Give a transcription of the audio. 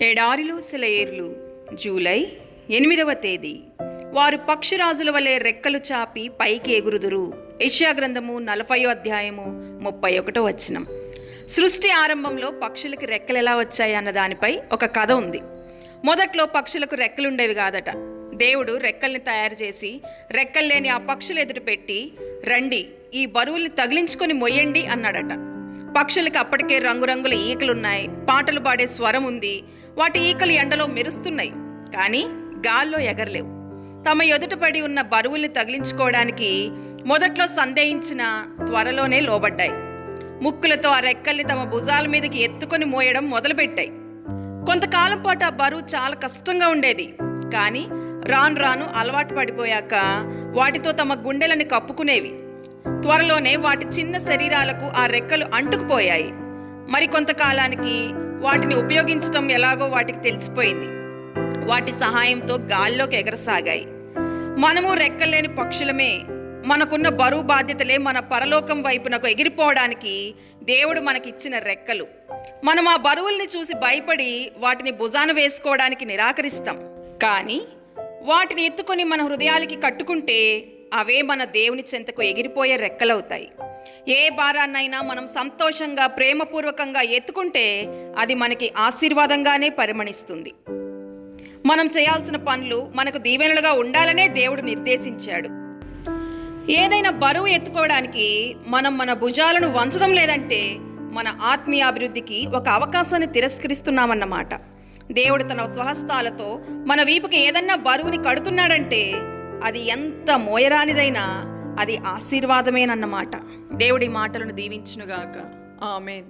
ఎడారిలో సెలయేర్లు జూలై 8వ తేదీ. వారు పక్షిరాజుల వలె రెక్కలు చాపి పైకి ఎగురుదురు. యెషయా గ్రంథము 40వ అధ్యాయము 31వ వచనం. సృష్టి ఆరంభంలో పక్షులకి రెక్కలు ఎలా వచ్చాయి అన్న దానిపై ఒక కథ ఉంది. మొదట్లో పక్షులకు రెక్కలుండేవి కాదట. దేవుడు రెక్కల్ని తయారు చేసి రెక్కలు లేని ఆ పక్షులు ఎదుట పెట్టి, రండి ఈ బరువుల్ని తగిలించుకొని మొయ్యండి అన్నాడట. పక్షులకి అప్పటికే రంగురంగుల ఈకలున్నాయి, పాటలు పాడే స్వరం ఉంది. వాటి ఈకలు ఎండలో మెరుస్తున్నాయి, కానీ గాల్లో ఎగరలేవు. తమ ఎదుట పడి ఉన్న బరువుల్ని తగిలించుకోవడానికి మొదట్లో సందేహించిన త్వరలోనే లోబడ్డాయి. ముక్కులతో ఆ రెక్కల్ని తమ భుజాల మీదకి ఎత్తుకొని మోయడం మొదలుపెట్టాయి. కొంతకాలం పాటు ఆ బరువు చాలా కష్టంగా ఉండేది, కానీ రాను రాను అలవాటు పడిపోయాక వాటితో తమ గుండెలను కప్పుకునేవి. త్వరలోనే వాటి చిన్న శరీరాలకు ఆ రెక్కలు అంటుకుపోయాయి. మరికొంతకాలానికి వాటిని ఉపయోగించడం ఎలాగో వాటికి తెలిసిపోయింది. వాటి సహాయంతో గాల్లోకి ఎగరసాగాయి. మనము రెక్కలేని పక్షులమే. మనకున్న బరువు బాధ్యతలే మన పరలోకం వైపునకు ఎగిరిపోవడానికి దేవుడు మనకిచ్చిన రెక్కలు. మనం ఆ బరువుల్ని చూసి భయపడి వాటిని భుజాన వేసుకోవడానికి నిరాకరిస్తాం. కానీ వాటిని ఎత్తుకొని మన హృదయాలకి కట్టుకుంటే అవే మన దేవుని చెంతకు ఎగిరిపోయే రెక్కలవుతాయి. ఏ భారాన్నైనా మనం సంతోషంగా ప్రేమపూర్వకంగా ఎత్తుకుంటే అది మనకి ఆశీర్వాదంగానే పరిమణిస్తుంది. మనం చేయాల్సిన పనులు మనకు దీవెనలుగా ఉండాలనే దేవుడు నిర్దేశించాడు. ఏదైనా బరువు ఎత్తుకోవడానికి మనం మన భుజాలను వంచడం లేదంటే మన ఆత్మీయ అభివృద్ధికి ఒక అవకాశాన్ని తిరస్కరిస్తున్నామన్నమాట. దేవుడు తన స్వహస్తాలతో మన వీపుకి ఏదన్నా బరువుని కడుతున్నాడంటే అది ఎంత మోయరానిదైనా అది ఆశీర్వాదమేనన్నమాట. దేవుడి మాటలను దీవించునుగాక. ఆమేన్.